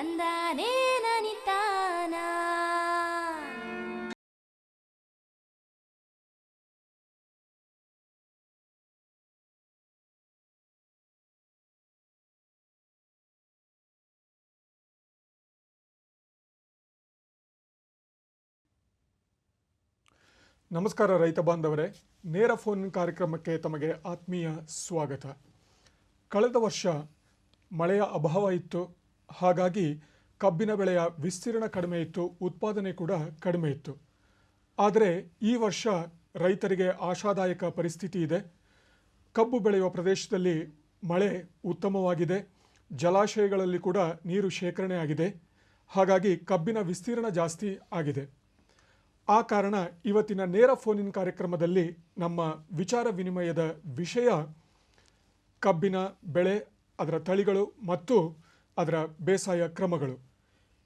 ತಂದಾನೇ ನನಿತಾನ. ನಮಸ್ಕಾರ ರೈತ ಬಾಂಧವರೇ, ನೇರ ಫೋನ್ ಕಾರ್ಯಕ್ರಮಕ್ಕೆ ತಮಗೆ ಆತ್ಮೀಯ ಸ್ವಾಗತ. ಕಳೆದ ವರ್ಷ ಮಳೆಯ ಅಭಾವ ಇತ್ತು, ಹಾಗಾಗಿ ಕಬ್ಬಿನ ಬೆಳೆಯ ವಿಸ್ತೀರ್ಣ ಕಡಿಮೆ ಇತ್ತು, ಉತ್ಪಾದನೆ ಕೂಡ ಕಡಿಮೆ ಇತ್ತು. ಆದರೆ ಈ ವರ್ಷ ರೈತರಿಗೆ ಆಶಾದಾಯಕ ಪರಿಸ್ಥಿತಿ ಇದೆ. ಕಬ್ಬು ಬೆಳೆಯುವ ಪ್ರದೇಶದಲ್ಲಿ ಮಳೆ ಉತ್ತಮವಾಗಿದೆ, ಜಲಾಶಯಗಳಲ್ಲಿ ಕೂಡ ನೀರು ಶೇಖರಣೆ ಆಗಿದೆ, ಹಾಗಾಗಿ ಕಬ್ಬಿನ ವಿಸ್ತೀರ್ಣ ಜಾಸ್ತಿ ಆಗಿದೆ. ಆ ಕಾರಣ ಇವತ್ತಿನ ನೇರ ಫೋನ್ ಕಾರ್ಯಕ್ರಮದಲ್ಲಿ ನಮ್ಮ ವಿಚಾರ ವಿನಿಮಯದ ವಿಷಯ ಕಬ್ಬಿನ ಬೆಳೆ, ಅದರ ತಳಿಗಳು ಮತ್ತು ಅದರ ಬೇಸಾಯ ಕ್ರಮಗಳು.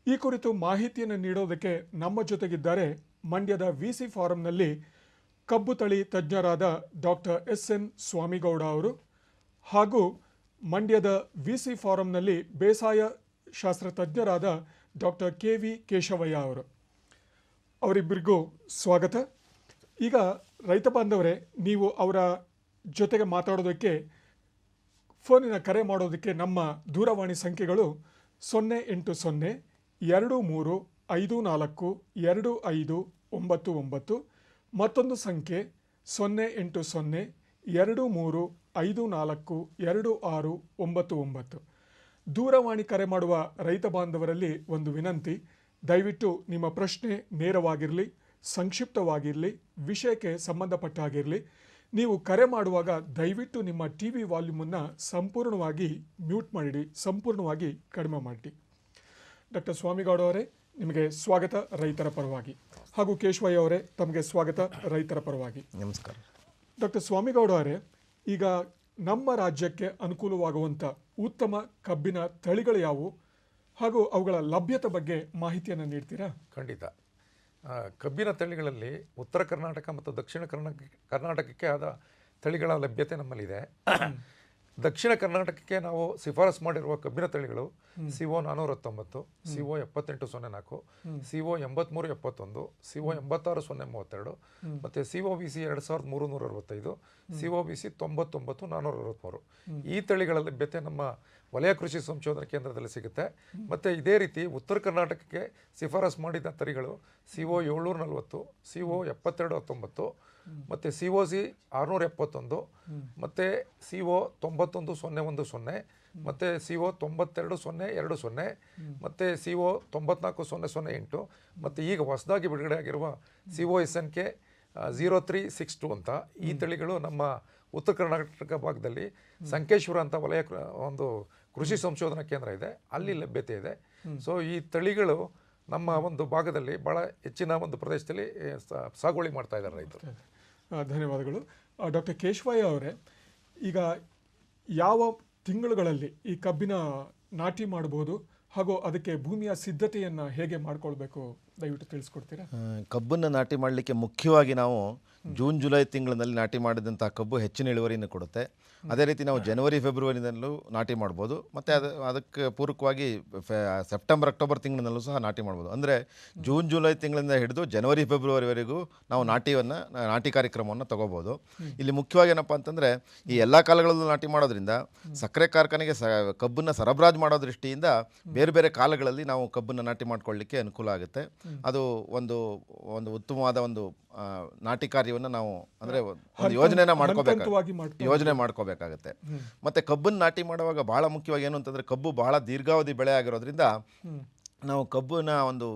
ಈ ಕುರಿತು ಮಾಹಿತಿಯನ್ನು ನೀಡೋದಕ್ಕೆ ನಮ್ಮ ಜೊತೆಗಿದ್ದಾರೆ ಮಂಡ್ಯದ VC ಫಾರಂನಲ್ಲಿ ಕಬ್ಬು ತಳಿ ತಜ್ಞರಾದ ಡಾಕ್ಟರ್ SN ಸ್ವಾಮಿಗೌಡ ಅವರು, ಹಾಗೂ ಮಂಡ್ಯದ VC ಫಾರಂನಲ್ಲಿ ಬೇಸಾಯ ಶಾಸ್ತ್ರ ತಜ್ಞರಾದ ಡಾಕ್ಟರ್ KV ಕೇಶವಯ್ಯ ಅವರು. ಅವರಿಬ್ಬರಿಗೂ ಸ್ವಾಗತ. ಈಗ ರೈತ ಬಾಂಧವರೇ, ನೀವು ಅವರ ಜೊತೆಗೆ ಮಾತಾಡೋದಕ್ಕೆ, ಫೋನಿನ ಕರೆ ಮಾಡೋದಕ್ಕೆ ನಮ್ಮ ದೂರವಾಣಿ ಸಂಖ್ಯೆಗಳು 08023542599, ಮತ್ತೊಂದು ಸಂಖ್ಯೆ 08023542699. ದೂರವಾಣಿ ಕರೆ ಮಾಡುವ ರೈತ ಬಾಂಧವರಲ್ಲಿ ಒಂದು ವಿನಂತಿ, ದಯವಿಟ್ಟು ನಿಮ್ಮ ಪ್ರಶ್ನೆ ನೇರವಾಗಿರಲಿ, ಸಂಕ್ಷಿಪ್ತವಾಗಿರಲಿ, ವಿಷಯಕ್ಕೆ ಸಂಬಂಧಪಟ್ಟ ಹಾಗಿರಲಿ. ನೀವು ಕರೆ ಮಾಡುವಾಗ ದಯವಿಟ್ಟು ನಿಮ್ಮ TV ವಾಲ್ಯೂಮನ್ನು ಸಂಪೂರ್ಣವಾಗಿ ಮ್ಯೂಟ್ ಮಾಡಿಡಿ, ಸಂಪೂರ್ಣವಾಗಿ ಕಡಿಮೆ ಮಾಡಿ. ಡಾಕ್ಟರ್ ಸ್ವಾಮಿಗೌಡ ಅವರೇ, ನಿಮಗೆ ಸ್ವಾಗತ ರೈತರ ಪರವಾಗಿ, ಹಾಗೂ ಕೇಶವಯ್ಯ ಅವರೇ, ತಮಗೆ ಸ್ವಾಗತ ರೈತರ ಪರವಾಗಿ. ನಮಸ್ಕಾರ. ಡಾಕ್ಟರ್ ಸ್ವಾಮಿಗೌಡ ಅವರೇ, ಈಗ ನಮ್ಮ ರಾಜ್ಯಕ್ಕೆ ಅನುಕೂಲವಾಗುವಂಥ ಉತ್ತಮ ಕಬ್ಬಿನ ತಳಿಗಳು ಯಾವುವು ಹಾಗೂ ಅವುಗಳ ಲಭ್ಯತೆ ಬಗ್ಗೆ ಮಾಹಿತಿಯನ್ನು ನೀಡ್ತೀರಾ? ಖಂಡಿತ. ಕಬ್ಬಿನ ತಳಿಗಳಲ್ಲಿ ಉತ್ತರ ಕರ್ನಾಟಕ ಮತ್ತು ದಕ್ಷಿಣ ಕರ್ನಾಟಕಕ್ಕೆ ಆದ ತಳಿಗಳ ಲಭ್ಯತೆ ನಮ್ಮಲ್ಲಿದೆ. ದಕ್ಷಿಣ ಕರ್ನಾಟಕಕ್ಕೆ ನಾವು ಶಿಫಾರಸು ಮಾಡಿರುವ ಕಬ್ಬಿನ ತಳಿಗಳು CO 419, CO 7804, CO 8371, CO 86032 ಮತ್ತು COVC 2365, COVC 99463. ಈ ತಳಿಗಳ ಲಭ್ಯತೆ ನಮ್ಮ ವಲಯ ಕೃಷಿ ಸಂಶೋಧನಾ ಕೇಂದ್ರದಲ್ಲಿ ಸಿಗುತ್ತೆ. ಮತ್ತು ಇದೇ ರೀತಿ ಉತ್ತರ ಕರ್ನಾಟಕಕ್ಕೆ ಶಿಫಾರಸು ಮಾಡಿದ ತಳಿಗಳು CO 740, CO 7219 ಮತ್ತು COC 671 ಮತ್ತು CO 91010 ಮತ್ತು CO 92020 ಮತ್ತು CO 94008 ಮತ್ತು ಈಗ ಹೊಸದಾಗಿ ಬಿಡುಗಡೆ ಆಗಿರುವ COSNK 0362 ಅಂತ ಈ ತಳಿಗಳು ನಮ್ಮ ಉತ್ತರ ಕರ್ನಾಟಕ ಭಾಗದಲ್ಲಿ ಸಂಕೇಶ್ವರ ಅಂತ ವಲಯ ಒಂದು ಕೃಷಿ ಸಂಶೋಧನಾ ಕೇಂದ್ರ ಇದೆ, ಅಲ್ಲಿ ಲಭ್ಯತೆ ಇದೆ. ಸೊ ಈ ತಳಿಗಳು ನಮ್ಮ ಒಂದು ಭಾಗದಲ್ಲಿ ಭಾಳ ಹೆಚ್ಚಿನ ಒಂದು ಪ್ರದೇಶದಲ್ಲಿ ಸಾಗುವಳಿ ಮಾಡ್ತಾ ಇದ್ದಾರೆ ರೈತರು. ಧನ್ಯವಾದಗಳು. ಡಾಕ್ಟರ್ ಕೇಶವಯ್ಯ ಅವರೇ, ಈಗ ಯಾವ ತಿಂಗಳುಗಳಲ್ಲಿ ಈ ಕಬ್ಬಿನ ನಾಟಿ ಮಾಡಬಹುದು ಹಾಗೂ ಅದಕ್ಕೆ ಭೂಮಿಯ ಸಿದ್ಧತೆಯನ್ನು ಹೇಗೆ ಮಾಡ್ಕೊಳ್ಬೇಕು, ದಯವಿಟ್ಟು ತಿಳಿಸ್ಕೊಡ್ತೀರಾ? ಕಬ್ಬನ್ನು ನಾಟಿ ಮಾಡಲಿಕ್ಕೆ ಮುಖ್ಯವಾಗಿ ನಾವು ಜೂನ್ ಜುಲೈ ತಿಂಗಳಿನಲ್ಲಿ ನಾಟಿ ಮಾಡಿದಂಥ ಕಬ್ಬು ಹೆಚ್ಚಿನ ಇಳುವರಿಯನ್ನು ಕೊಡುತ್ತೆ. ಅದೇ ರೀತಿ ನಾವು ಜನವರಿ ಫೆಬ್ರವರಿನಲ್ಲೂ ನಾಟಿ ಮಾಡ್ಬೋದು, ಮತ್ತು ಅದಕ್ಕೆ ಪೂರಕವಾಗಿ ಸೆಪ್ಟೆಂಬರ್ ಅಕ್ಟೋಬರ್ ತಿಂಗಳಿನಲ್ಲೂ ಸಹ ನಾಟಿ ಮಾಡ್ಬೋದು. ಅಂದರೆ ಜೂನ್ ಜುಲೈ ತಿಂಗಳಿಂದ ಹಿಡಿದು ಜನವರಿ ಫೆಬ್ರವರಿವರೆಗೂ ನಾವು ನಾಟಿ ಕಾರ್ಯಕ್ರಮವನ್ನು ತಗೋಬೋದು. ಇಲ್ಲಿ ಮುಖ್ಯವಾಗಿ ಏನಪ್ಪ ಅಂತಂದರೆ, ಈ ಎಲ್ಲ ಕಾಲಗಳಲ್ಲೂ ನಾಟಿ ಮಾಡೋದ್ರಿಂದ ಸಕ್ಕರೆ ಕಾರ್ಖಾನೆಗೆ ಕಬ್ಬನ್ನು ಸರಬರಾಜು ಮಾಡೋ ದೃಷ್ಟಿಯಿಂದ ಬೇರೆ ಬೇರೆ ಕಾಲಗಳಲ್ಲಿ ನಾವು ಕಬ್ಬನ್ನು ನಾಟಿ ಮಾಡ್ಕೊಳ್ಳಿಕ್ಕೆ ಅನುಕೂಲ ಆಗುತ್ತೆ. ಅದು ಒಂದು ಉತ್ತಮವಾದ ಒಂದು ನಾಟಿ ಕಾರ್ಯವನ್ನು ನಾವು ಅಂದರೆ ಒಂದು ಯೋಜನೆ ಮಾಡ್ಕೋಬೇಕಾಗತ್ತೆ. ಮತ್ತು ಕಬ್ಬನ್ನು ನಾಟಿ ಮಾಡುವಾಗ ಭಾಳ ಮುಖ್ಯವಾಗಿ ಏನು ಅಂತಂದರೆ, ಕಬ್ಬು ಭಾಳ ದೀರ್ಘಾವಧಿ ಬೆಳೆ ಆಗಿರೋದ್ರಿಂದ ನಾವು ಕಬ್ಬನ್ನ ಒಂದು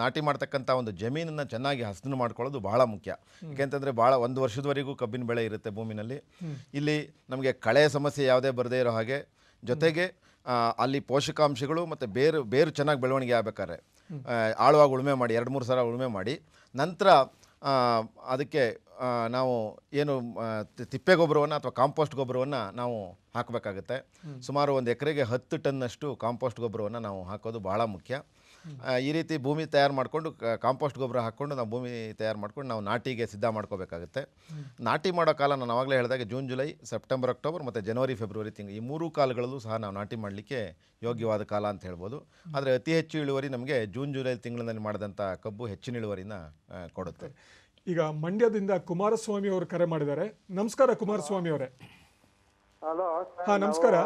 ನಾಟಿ ಮಾಡ್ತಕ್ಕಂಥ ಒಂದು ಜಮೀನನ್ನು ಚೆನ್ನಾಗಿ ಹಸನು ಮಾಡ್ಕೊಳ್ಳೋದು ಭಾಳ ಮುಖ್ಯ. ಯಾಕೆಂತಂದರೆ ಭಾಳ 1 ವರ್ಷದವರೆಗೂ ಕಬ್ಬಿನ ಬೆಳೆ ಇರುತ್ತೆ ಭೂಮಿನಲ್ಲಿ. ಇಲ್ಲಿ ನಮಗೆ ಕಳೆ ಸಮಸ್ಯೆ ಯಾವುದೇ ಬರದೇ ಇರೋ ಹಾಗೆ, ಜೊತೆಗೆ ಅಲ್ಲಿ ಪೋಷಕಾಂಶಗಳು ಮತ್ತು ಬೇರು ಚೆನ್ನಾಗಿ ಬೆಳವಣಿಗೆ ಆಗಬೇಕಾದ್ರೆ ಆಳವಾಗಿ ಉಳುಮೆ ಮಾಡಿ 2-3 ಸಲ ಉಳುಮೆ ಮಾಡಿ ನಂತರ ಅದಕ್ಕೆ ನಾವು ಏನು ತಿಪ್ಪೆ ಗೊಬ್ಬರವನ್ನು ಅಥವಾ ಕಾಂಪೋಸ್ಟ್ ಗೊಬ್ಬರವನ್ನು ನಾವು ಹಾಕಬೇಕಾಗುತ್ತೆ. ಸುಮಾರು 1 ಎಕರೆಗೆ 10 ಟನ್ನಷ್ಟು ಕಾಂಪೋಸ್ಟ್ ಗೊಬ್ಬರವನ್ನು ನಾವು ಹಾಕೋದು ಭಾಳ ಮುಖ್ಯ. ಈ ರೀತಿ ಭೂಮಿ ತಯಾರು ಮಾಡಿಕೊಂಡು ಕಾಂಪೋಸ್ಟ್ ಗೊಬ್ಬರ ಹಾಕ್ಕೊಂಡು ನಾವು ಭೂಮಿ ತಯಾರು ಮಾಡ್ಕೊಂಡು ನಾವು ನಾಟಿಗೆ ಸಿದ್ಧ ಮಾಡ್ಕೋಬೇಕಾಗುತ್ತೆ. ನಾಟಿ ಮಾಡೋ ಕಾಲ ನಾನು ಆವಾಗಲೇ ಹೇಳಿದಾಗ ಜೂನ್ ಜುಲೈ ಸೆಪ್ಟೆಂಬರ್ ಅಕ್ಟೋಬರ್ ಮತ್ತು ಜನವರಿ ಫೆಬ್ರವರಿ ತಿಂಗಳು ಈ 3 ಕಾಲಗಳಲ್ಲೂ ಸಹ ನಾವು ನಾಟಿ ಮಾಡಲಿಕ್ಕೆ ಯೋಗ್ಯವಾದ ಕಾಲ ಅಂತ ಹೇಳ್ಬೋದು. ಆದರೆ ಅತಿ ಹೆಚ್ಚು ಇಳುವರಿ ನಮಗೆ ಜೂನ್ ಜುಲೈ ತಿಂಗಳಿನಲ್ಲಿ ಮಾಡಿದಂಥ ಕಬ್ಬು ಹೆಚ್ಚಿನ ಇಳುವರಿನ ಕೊಡುತ್ತೆ. ಈಗ ಮಂಡ್ಯದಿಂದ ಕುಮಾರಸ್ವಾಮಿ ಅವರು ಕರೆ ಮಾಡಿದ್ದಾರೆ. ನಮಸ್ಕಾರ ಕುಮಾರಸ್ವಾಮಿ ಅವರೇ. ಹಲೋ ಹಾ, ನಮಸ್ಕಾರ.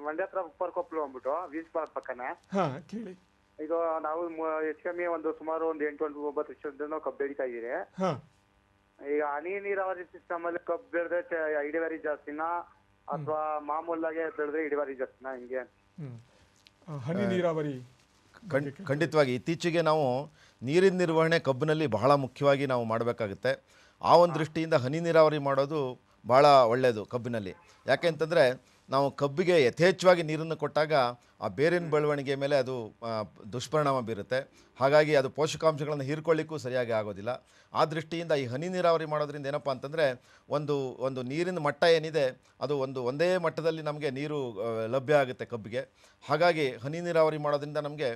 ಮಂಡ್ಯ ಹತ್ರ ಉಪ್ಪರ್ಕೊಪ್ಲು ಅಂದ್ಬಿಟ್ಟು ಬೀಚ್ ಪಾರ್ಕ್ ಪಕ್ಕನೆ. ಹಾ, ಕೇಳಿ. ಈಗ ನಾವು ಹೆಚ್ಚು ಕಮ್ಮಿ ಸುಮಾರು 8-9 ವರ್ಷದಿಂದ ಕಬ್ಬು ಬೆಳೀತಾ ಇದೀರಿ. ಹಾ, ಈಗ ಹನಿ ನೀರಾವರಿ ಸಿಸ್ಟಮ್ ಅಲ್ಲಿ ಕಬ್ಬು ಬೆಳೆದ್ರೆ ಇಳುವರಿ ಜಾಸ್ತಿನಾ ಅಥವಾ ಮಾಮೂಲಾಗೆ ಬೆಳೆದ್ರೆ ಇಳುವರಿ ಜಾಸ್ತಿನಾ ಹಿಂಗೆ? ಹನಿ ನೀರಾವರಿ ಖಂಡಿತವಾಗಿ ಇತ್ತೀಚೆಗೆ ನಾವು ನೀರಿನ ನಿರ್ವಹಣೆ ಕಬ್ಬಿನಲ್ಲಿ ಬಹಳ ಮುಖ್ಯವಾಗಿ ನಾವು ಮಾಡಬೇಕಾಗುತ್ತೆ. ಆ ಒಂದು ದೃಷ್ಟಿಯಿಂದ ಹನಿ ನೀರಾವರಿ ಮಾಡೋದು ಭಾಳ ಒಳ್ಳೆಯದು ಕಬ್ಬಿನಲ್ಲಿ. ಯಾಕೆ ಅಂತಂದರೆ ನಾವು ಕಬ್ಬಿಗೆ ಯಥೇಚ್ಛವಾಗಿ ನೀರನ್ನು ಕೊಟ್ಟಾಗ ಆ ಬೇರಿನ ಬೆಳವಣಿಗೆ ಮೇಲೆ ಅದು ದುಷ್ಪರಿಣಾಮ ಬೀರುತ್ತೆ. ಹಾಗಾಗಿ ಅದು ಪೋಷಕಾಂಶಗಳನ್ನು ಹೀರ್ಕೊಳ್ಳಿಕ್ಕೂ ಸರಿಯಾಗಿ ಆಗೋದಿಲ್ಲ. ಆ ದೃಷ್ಟಿಯಿಂದ ಈ ಹನಿ ನೀರಾವರಿ ಮಾಡೋದ್ರಿಂದ ಏನಪ್ಪ ಅಂತಂದರೆ ಒಂದು ನೀರಿನ ಮಟ್ಟ ಏನಿದೆ ಅದು ಒಂದೇ ಮಟ್ಟದಲ್ಲಿ ನಮಗೆ ನೀರು ಲಭ್ಯ ಆಗುತ್ತೆ ಕಬ್ಬಿಗೆ. ಹಾಗಾಗಿ ಹನಿ ನೀರಾವರಿ ಮಾಡೋದ್ರಿಂದ ನಮಗೆ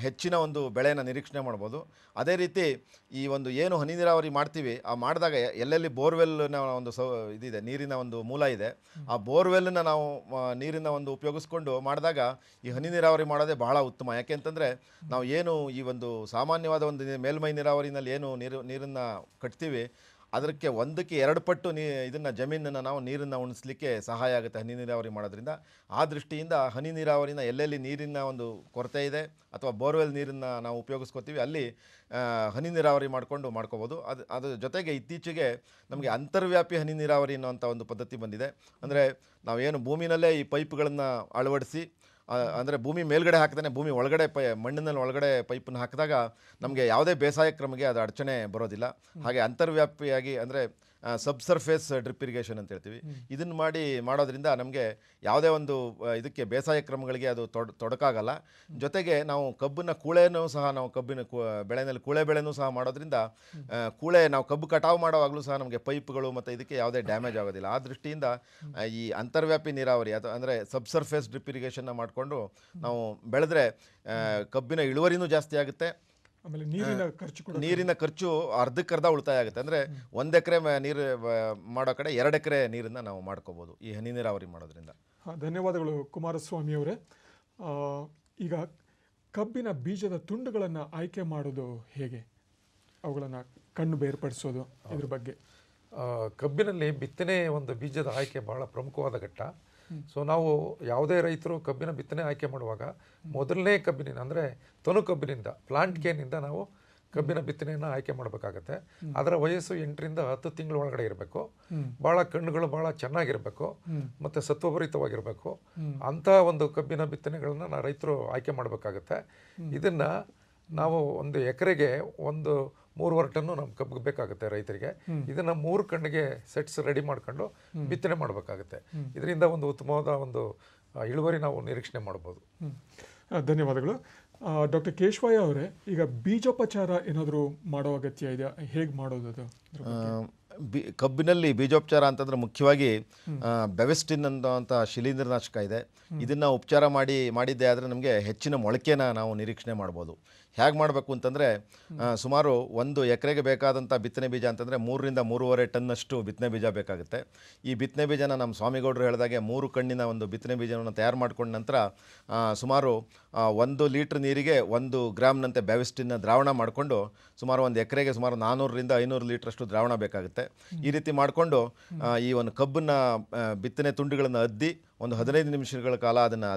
ಹೆಚ್ಚಿನ ಒಂದು ಬೆಳೆಯನ್ನು ನಿರೀಕ್ಷಣೆ ಮಾಡ್ಬೋದು. ಅದೇ ರೀತಿ ಈ ಏನು ಹನಿ ನೀರಾವರಿ ಮಾಡ್ತೀವಿ ಆ ಮಾಡಿದಾಗ ಎಲ್ಲೆಲ್ಲಿ ಬೋರ್ವೆಲ್ನ ಇದಿದೆ, ನೀರಿನ ಒಂದು ಮೂಲ ಇದೆ, ಆ ಬೋರ್ವೆಲ್ನ ನಾವು ನೀರಿನ ಉಪಯೋಗಿಸ್ಕೊಂಡು ಮಾಡಿದಾಗ ಈ ಹನಿ ನೀರಾವರಿ ಮಾಡೋದೇ ಬಹಳ ಉತ್ತಮ. ಯಾಕೆ ಅಂತಂದರೆ ನಾವು ಈ ಸಾಮಾನ್ಯವಾದ ಮೇಲ್ಮೈ ನೀರಾವರಿನಲ್ಲಿ ಏನು ನೀರನ್ನು ಕಟ್ತೀವಿ ಅದಕ್ಕೆ 1ಕ್ಕೆ 2 ಪಟ್ಟು ಇದನ್ನು ಜಮೀನನ್ನು ನಾವು ನೀರನ್ನು ಉಣಿಸ್ಲಿಕ್ಕೆ ಸಹಾಯ ಆಗುತ್ತೆ ಹನಿ ನೀರಾವರಿ ಮಾಡೋದ್ರಿಂದ. ಆ ದೃಷ್ಟಿಯಿಂದ ಹನಿ ನೀರಾವರಿನ ಎಲ್ಲೆಲ್ಲಿ ನೀರಿನ ಕೊರತೆ ಇದೆ ಅಥವಾ ಬೋರ್ವೆಲ್ ನೀರನ್ನು ನಾವು ಉಪಯೋಗಿಸ್ಕೋತೀವಿ ಅಲ್ಲಿ ಹನಿ ನೀರಾವರಿ ಮಾಡ್ಕೋಬೋದು. ಅದ್ರ ಜೊತೆಗೆ ಇತ್ತೀಚೆಗೆ ನಮಗೆ ಅಂತರ್ವ್ಯಾಪಿ ಹನಿ ನೀರಾವರಿ ಅನ್ನೋಂಥ ಒಂದು ಪದ್ಧತಿ ಬಂದಿದೆ. ಅಂದರೆ ನಾವೇನು ಭೂಮಿನಲ್ಲೇ ಈ ಪೈಪ್ಗಳನ್ನು ಅಳವಡಿಸಿ ಅಂದರೆ ಭೂಮಿ ಮೇಲ್ಗಡೆ ಹಾಕಿದಾನೆ ಭೂಮಿ ಒಳಗಡೆ ಮಣ್ಣಿನಲ್ಲಿ ಒಳಗಡೆ ಪೈಪನ್ನು ಹಾಕಿದಾಗ ನಮಗೆ ಯಾವುದೇ ಬೇಸಾಯ ಕ್ರಮಕ್ಕೆ ಅದು ಅಡಚಣೆ ಬರೋದಿಲ್ಲ. ಹಾಗೆ ಅಂತರ್ವ್ಯಾಪಿಯಾಗಿ ಅಂದರೆ ಸಬ್ಸರ್ಫೇಸ್ ಡ್ರಿಪ್ ಇರಿಗೇಷನ್ ಅಂತ ಹೇಳ್ತೀವಿ, ಇದನ್ನು ಮಾಡೋದ್ರಿಂದ ನಮಗೆ ಯಾವುದೇ ಇದಕ್ಕೆ ಬೇಸಾಯ ಕ್ರಮಗಳಿಗೆ ಅದು ತೊಡಕಾಗಲ್ಲ. ಜೊತೆಗೆ ನಾವು ಕಬ್ಬನ್ನು ಕೂಳೆನೂ ಸಹ ನಾವು ಕಬ್ಬಿನ ಬೆಳೆನಲ್ಲಿ ಕೂಳೆ ಬೆಳೆನೂ ಸಹ ಮಾಡೋದ್ರಿಂದ ನಾವು ಕಬ್ಬು ಕಟಾವು ಮಾಡೋವಾಗಲೂ ಸಹ ನಮಗೆ ಪೈಪ್ಗಳು ಮತ್ತು ಇದಕ್ಕೆ ಯಾವುದೇ ಡ್ಯಾಮೇಜ್ ಆಗೋದಿಲ್ಲ. ಆ ದೃಷ್ಟಿಯಿಂದ ಈ ಅಂತರ್ವ್ಯಾಪಿ ನೀರಾವರಿ ಅಂದರೆ ಸಬ್ಸರ್ಫೇಸ್ ಡ್ರಿಪ್ ಇರಿಗೇಷನ್ನ ಮಾಡಿಕೊಂಡು ನಾವು ಬೆಳೆದ್ರೆ ಕಬ್ಬಿನ ಇಳುವರಿನೂ ಜಾಸ್ತಿ ಆಗುತ್ತೆ. ಆಮೇಲೆ ನೀರಿನ ಖರ್ಚು ಅರ್ಧಕ್ಕರ್ಧ ಉಳಿತಾಯ ಆಗುತ್ತೆ. ಅಂದರೆ 1 ಎಕರೆ ನೀರು ಮಾಡೋ ಕಡೆ 2 ಎಕರೆ ನೀರನ್ನು ನಾವು ಮಾಡ್ಕೋಬೋದು ಈ ಹನಿ ನೀರಾವರಿ ಮಾಡೋದ್ರಿಂದ. ಧನ್ಯವಾದಗಳು ಕುಮಾರಸ್ವಾಮಿ ಅವರೇ. ಈಗ ಕಬ್ಬಿನ ಬೀಜದ ತುಂಡುಗಳನ್ನು ಆಯ್ಕೆ ಮಾಡೋದು ಹೇಗೆ, ಅವುಗಳನ್ನು ಕಣ್ಣು ಬೇರ್ಪಡಿಸೋದು, ಇದ್ರ ಬಗ್ಗೆ? ಕಬ್ಬಿನಲ್ಲಿ ಬಿತ್ತನೆ ಬೀಜದ ಆಯ್ಕೆ ಬಹಳ ಪ್ರಮುಖವಾದ ಘಟ್ಟ. ಸೊ ನಾವು ಯಾವುದೇ ರೈತರು ಕಬ್ಬಿನ ಬಿತ್ತನೆ ಆಯ್ಕೆ ಮಾಡುವಾಗ ಮೊದಲನೇ ಕಬ್ಬಿನಿಂದ ಅಂದರೆ ತನು ಕಬ್ಬಿನಿಂದ ಪ್ಲಾಂಟ್ ಕೇನಿಂದ ನಾವು ಕಬ್ಬಿನ ಬಿತ್ತನೆಯನ್ನು ಆಯ್ಕೆ ಮಾಡಬೇಕಾಗತ್ತೆ. ಅದರ ವಯಸ್ಸು 8ರಿಂದ 10 ತಿಂಗಳ ಒಳಗಡೆ ಇರಬೇಕು. ಭಾಳ ಕಣ್ಣುಗಳು ಭಾಳ ಚೆನ್ನಾಗಿರಬೇಕು ಮತ್ತು ಸತ್ವಭರಿತವಾಗಿರಬೇಕು. ಅಂಥ ಕಬ್ಬಿನ ಬಿತ್ತನೆಗಳನ್ನು ರೈತರು ಆಯ್ಕೆ ಮಾಡಬೇಕಾಗತ್ತೆ. ಇದನ್ನು ನಾವು 1 ಎಕರೆಗೆ 3 ಟನ್ನು ನಮ್ಮ ಕಬ್ಬಿಗೆ ಬೇಕಾಗುತ್ತೆ ರೈತರಿಗೆ. ಇದನ್ನ 3 ಕಣ್ಣಿಗೆ ಸೆಟ್ಸ್ ರೆಡಿ ಮಾಡ್ಕೊಂಡು ಬಿತ್ತನೆ ಮಾಡಬೇಕಾಗುತ್ತೆ. ಇದರಿಂದ ಉತ್ತಮವಾದ ಇಳುವರಿ ನಾವು ನಿರೀಕ್ಷಣೆ ಮಾಡ್ಬೋದು. ಧನ್ಯವಾದಗಳು. ಡಾಕ್ಟರ್ ಕೇಶವಯ್ಯ ಅವರೇ, ಈಗ ಬೀಜೋಪಚಾರ ಏನಾದರೂ ಮಾಡೋ ಅಗತ್ಯ ಇದೆಯಾ? ಹೇಗೆ ಮಾಡೋದು ಅದು? ಕಬ್ಬಿನಲ್ಲಿ ಬೀಜೋಪಚಾರ ಅಂತಂದರೆ ಮುಖ್ಯವಾಗಿ ಬೆವೆಸ್ಟಿನ್ ಅನ್ನೋಂಥ ಶಿಲೀಂಧ್ರನಾಶಕ ಇದೆ. ಇದನ್ನು ಉಪಚಾರ ಮಾಡಿದ್ದೇ ಆದರೆ ನಮಗೆ ಹೆಚ್ಚಿನ ಮೊಳಕೆನ ನಾವು ನಿರೀಕ್ಷಣೆ ಮಾಡ್ಬೋದು. ಹೇಗೆ ಮಾಡಬೇಕು ಅಂತಂದರೆ ಸುಮಾರು 1 ಎಕರೆಗೆ ಬೇಕಾದಂಥ ಬಿತ್ತನೆ ಬೀಜ ಅಂತಂದರೆ 3ರಿಂದ 3.5 ಟನ್ನಷ್ಟು ಬಿತ್ತನೆ ಬೀಜ ಬೇಕಾಗುತ್ತೆ. ಈ ಬಿತ್ತನೆ ಬೀಜನ ನಮ್ಮ ಸ್ವಾಮಿಗೌಡರು ಹೇಳಿದಾಗೆ 3 ಕಣ್ಣಿನ ಬಿತ್ತನೆ ಬೀಜವನ್ನು ತಯಾರು ಮಾಡ್ಕೊಂಡ ನಂತರ ಸುಮಾರು 1 ಲೀಟ್ರ್ ನೀರಿಗೆ 1 ಗ್ರಾಮ್ನಂತೆ ಬೆವೆಸ್ಟಿನ್ನ ದ್ರಾವಣ ಮಾಡಿಕೊಂಡು ಸುಮಾರು 1 ಎಕರೆಗೆ ಸುಮಾರು 400ರಿಂದ 500 ಲೀಟ್ರಷ್ಟು ದ್ರಾವಣ ಬೇಕಾಗುತ್ತೆ. ಈ ರೀತಿ ಮಾಡಿಕೊಂಡು ಈ ಕಬ್ಬನ್ನು ಬಿತ್ತನೆ ತುಂಡುಗಳನ್ನು ಅದ್ದಿ 15 ನಿಮಿಷಗಳ ಕಾಲ ಅದನ್ನು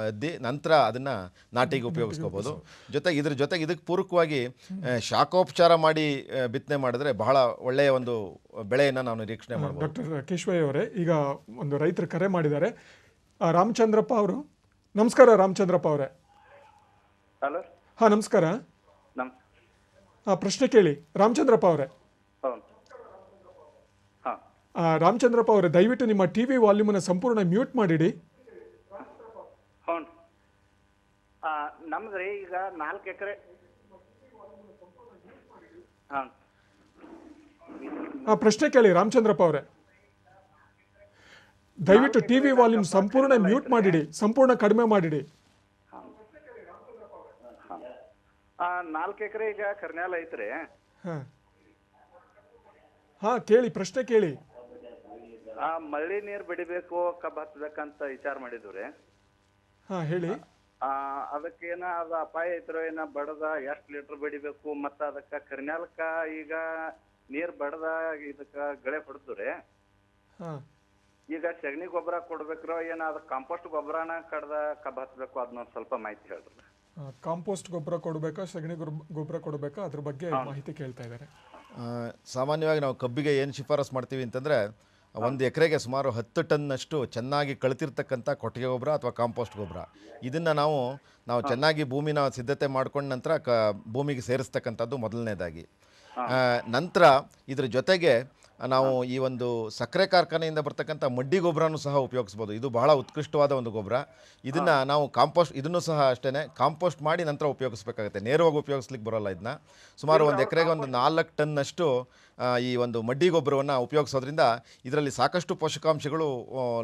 ಅದ್ದಿ ನಂತರ ಅದನ್ನು ನಾಟಿಗೆ ಉಪಯೋಗಿಸ್ಕೋಬೋದು. ಇದ್ರ ಜೊತೆಗೆ ಇದಕ್ಕೆ ಪೂರಕವಾಗಿ ಶಾಖೋಪಚಾರ ಮಾಡಿ ಬಿತ್ತನೆ ಮಾಡಿದ್ರೆ ಬಹಳ ಒಳ್ಳೆಯ ಬೆಳೆಯನ್ನು ನಾವು ನಿರೀಕ್ಷಣೆ ಮಾಡ್ಬೋದು. ಡಾಕ್ಟರ್ ಕೇಶವಯ್ಯ ಅವರೇ, ಈಗ ರೈತರು ಕರೆ ಮಾಡಿದ್ದಾರೆ. ರಾಮಚಂದ್ರಪ್ಪ ಅವರು, ನಮಸ್ಕಾರ ರಾಮಚಂದ್ರಪ್ಪ ಅವರೇ. ಹಲೋ. ಹಾಂ, ನಮಸ್ಕಾರ. ಪ್ರಶ್ನೆ ಕೇಳಿ ರಾಮಚಂದ್ರಪ್ಪ ಅವರೇ. ರಾಮಚಂದ್ರಪ್ಪ ಅವರೇ, ದಯವಿಟ್ಟು ನಿಮ್ಮ ಟಿವಿ ವಾಲ್ಯೂಮನ್ನು ಸಂಪೂರ್ಣ ಮ್ಯೂಟ್ ಮಾಡಿಡಿ. ನಮ್ದ್ರಿ ಈಗ 4 ಎಕರೆ. ಪ್ರಶ್ನೆ ಕೇಳಿ ರಾಮಚಂದ್ರಪ್ಪ ಅವರೇ. ದಯವಿಟ್ಟು ಟಿವಿ ವಾಲ್ಯೂಮ್ ಸಂಪೂರ್ಣ ಮ್ಯೂಟ್ ಮಾಡಿಡಿ, ಸಂಪೂರ್ಣ ಕಡಿಮೆ ಮಾಡಿಡಿ. 4 ಎಕರೆ ಈಗ ಕರ್ನ್ಯಾಲ ಐತ್ರಿ. ಹಾಂ ಹಾಂ ಕೇಳಿ, ಪ್ರಶ್ನೆ ಕೇಳಿ. ಮಳ್ಳಿ ನೀರ್ ಬಿಡಿಬೇಕು ಕಬ್ಬ್ ಹಚ್ಬೇಕಂತ ವಿಚಾರ ಮಾಡಿದ್ವಿ. ಹಾಂ ಹೇಳಿ. ಅದಕ್ಕೇನ ಅದ ಅಪಾಯ ಐತ್ರೋ ಏನ ಬಡದ ಎಷ್ಟ್ ಲೀಟರ್ ಬಿಡಿಬೇಕು ಮತ್ತ ಅದಕ್ಕ ಕರ್ನ್ಯಾಲಕ್ಕ ಈಗ ನೀರ್ ಬಡದ ಇದಕ್ಕ ಗಳೆ ಹೊಡೆದ್ರಿ. ಹಾಂ ಈಗ ಸಗಣಿ ಗೊಬ್ಬರ ಕೊಡ್ಬೇಕ್ರೋ ಏನ ಅದ ಕಾಂಪೋಸ್ಟ್ ಗೊಬ್ಬರನ ಕಡ್ದ ಕಬ್ಬ್ ಹಚ್ಬೇಕು ಅದನ್ನ ಸ್ವಲ್ಪ ಮಾಹಿತಿ ಹೇಳ್ರಿ. ಕಾಂಪೋಸ್ಟ್ ಗೊಬ್ಬರ ಕೊಡಬೇಕಾ, ಸಗಣಿ ಗೊಬ್ಬರ ಕೊಡಬೇಕಾ, ಅದ್ರ ಬಗ್ಗೆ ಮಾಹಿತಿ ಕೇಳ್ತಾ ಇದ್ದಾರೆ. ಸಾಮಾನ್ಯವಾಗಿ ನಾವು ಕಬ್ಬಿಗೆ ಏನು ಶಿಫಾರಸು ಮಾಡ್ತೀವಿ ಅಂತಂದರೆ, ಒಂದು ಎಕರೆಗೆ ಸುಮಾರು 10 ಟನ್ನಷ್ಟು ಚೆನ್ನಾಗಿ ಕಳಿತಿರ್ತಕ್ಕಂಥ ಕೊಟ್ಟಿಗೆ ಗೊಬ್ಬರ ಅಥವಾ ಕಾಂಪೋಸ್ಟ್ ಗೊಬ್ಬರ, ಇದನ್ನು ನಾವು ಚೆನ್ನಾಗಿ ಭೂಮಿನ ಸಿದ್ಧತೆ ಮಾಡ್ಕೊಂಡ ನಂತರ ಭೂಮಿಗೆ ಸೇರಿಸ್ತಕ್ಕಂಥದ್ದು ಮೊದಲನೇದಾಗಿ. ನಂತರ ಇದ್ರ ಜೊತೆಗೆ ನಾವು ಈ ಒಂದು ಸಕ್ಕರೆ ಕಾರ್ಖಾನೆಯಿಂದ ಬರ್ತಕ್ಕಂಥ ಮಡ್ಡಿ ಗೊಬ್ಬರನೂ ಸಹ ಉಪಯೋಗಿಸ್ಬೋದು. ಇದು ಬಹಳ ಉತ್ಕೃಷ್ಟವಾದ ಒಂದು ಗೊಬ್ಬರ. ಇದನ್ನು ನಾವು ಇದನ್ನು ಸಹ ಅಷ್ಟೇ ಕಾಂಪೋಸ್ಟ್ ಮಾಡಿ ನಂತರ ಉಪಯೋಗಿಸ್ಬೇಕಾಗುತ್ತೆ. ನೇರವಾಗಿ ಉಪಯೋಗಿಸ್ಲಿಕ್ಕೆ ಬರೋಲ್ಲ. ಇದನ್ನ ಸುಮಾರು ಒಂದು ಎಕರೆಗೆ ಒಂದು 4 ಟನ್ನಷ್ಟು ಈ ಒಂದು ಮಡ್ಡಿ ಗೊಬ್ಬರವನ್ನು ಉಪಯೋಗಿಸೋದ್ರಿಂದ ಇದರಲ್ಲಿ ಸಾಕಷ್ಟು ಪೋಷಕಾಂಶಗಳು